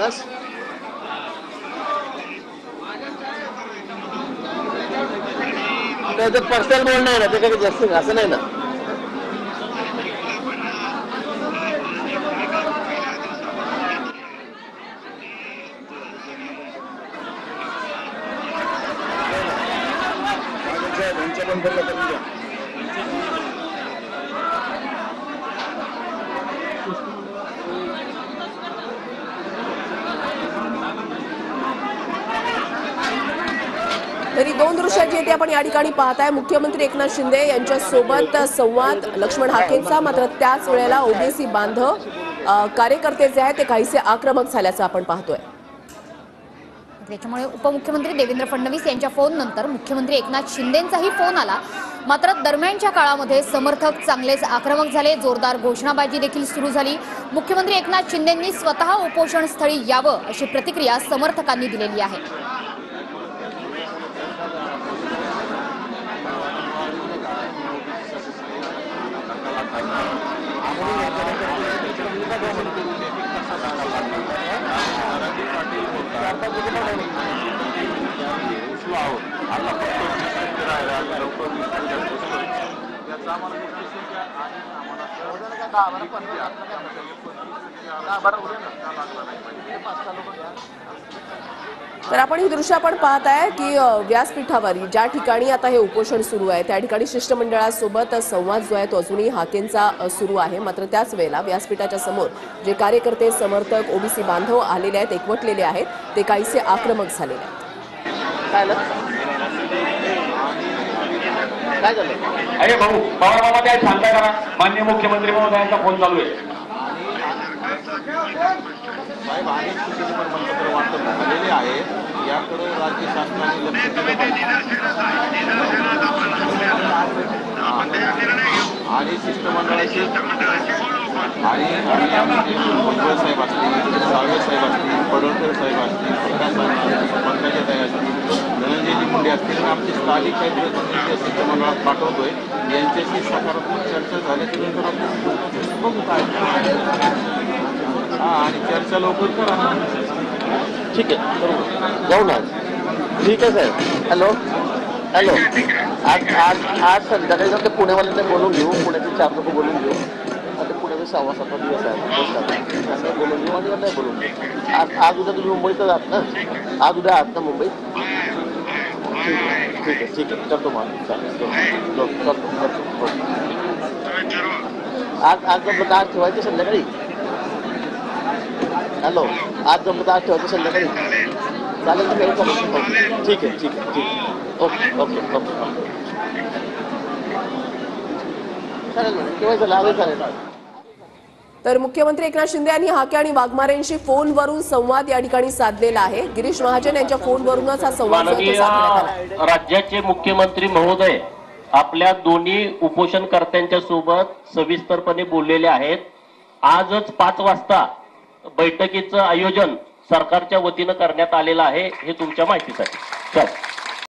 बस त्याचं पर्सनल बोलणं आहे ना, ते काही जास्त असं नाही ना. तरी दोन दृश्य जे ते आपण या ठिकाणी पाहताय, मुख्यमंत्री एकनाथ शिंदे यांच्या सोबत संवाद लक्ष्मण हाकेंचा. मात्र त्याच वेळेला ओबीसी बांधव कार्यकर्ते जे आहेत ते काहीसे आक्रमक झाल्याचं आपण पाहतोय. त्याच्यामुळे उपमुख्यमंत्री देवेंद्र फडणवीस यांच्या फोन नंतर मुख्यमंत्री एकनाथ शिंदेंचाही फोन आला. मात्र दरम्यानच्या काळामध्ये समर्थक चांगलेच आक्रमक झाले. जोरदार घोषणाबाजी देखील सुरू झाली. मुख्यमंत्री एकनाथ शिंदेंनी स्वतः उपोषण स्थळी यावं अशी प्रतिक्रिया समर्थकांनी दिलेली आहे. तर आपण ही दृश्य आपण पाहताय की व्यासपीठावर ज्या ठिकाणी आता हे उपोषण सुरू आहे त्या ठिकाणी शिष्टमंडळासोबत संवाद जो आहे तो अजूनही हाकेंचा सुरू आहे. मात्र त्याच वेळेला व्यासपीठाच्या समोर जे कार्यकर्ते समर्थक ओबीसी बांधव आलेले आहेत, एकवटलेले आहेत, ते काहीसे आक्रमक झालेले आहेत. काय झालं? अरे भाऊ पवार बाबा काय सांगता करा. माननीय मुख्यमंत्री महोदयांचा फोन चालू आहे. साहेब अनेक चुकीचे प्रमाणपत्र वाटप झालेले आहेत, याकडे राज्य शासनाने लक्ष दिलं पाहिजे. आणि शिष्टमंडळाचे आणि भुजबळ साहेब असतील, साळवे साहेब असतील, पडळकर साहेब असतील, पंकजाताई असतील, धनंजयजी मुंडे असतील आणि आमचे स्थानिक काही प्रतिनिधी शिष्टमंडळात पाठवतोय. यांच्याशी सकारात्मक चर्चा झाल्याच्या नंतर आपण बघू काय आणि चर्चा लवकर करा. ठीक आहे, जाऊ ना. ठीक आहे साहेब. Hello hello. आज संध्याकाळी जाऊन ते पुणेवाल्यांना बोलून घेऊ. पुण्याचे 4 लोक बोलून घेऊ. आता पुण्याचे 6-7 दिवस आहेत, त्यांना बोलून घेऊ आणि नाही बोलून घेऊ. आज उद्या तुम्ही मुंबईतच आहात ना? आज उद्या आहात ना मुंबईत? ठीक आहे ठीक आहे, करतो मग. करतो. आज जमलं तर आज ठेवायचं संध्याकाळी. हॅलो, आज जमलं तर आज ठेवायचं संध्याकाळी. चालेल तर काही चालेल. ठीक आहे ठीक आहे ठीक आहे. ओके ओके ओके चालेल मॅडम, ठेवायचं लावे चालेल. तर मुख्यमंत्री एकनाथ शिंदे यांनी हाके आणि वाघमारेंशी फोनवरून संवाद या ठिकाणी साधलेला आहे. गिरीश महाजन यांच्या फोनवरूनच हा संवाद साधण्यात राज्याचे मुख्यमंत्री महोदय आपल्या दोन्ही उपोषणकर्त्यांच्या सोबत सविस्तरपणे बोललेले आहेत. आजच 5 वाजता बैठकीचं आयोजन सरकारच्या वतीनं करण्यात आलेलं आहे, हे तुमच्या माहितीसाठी.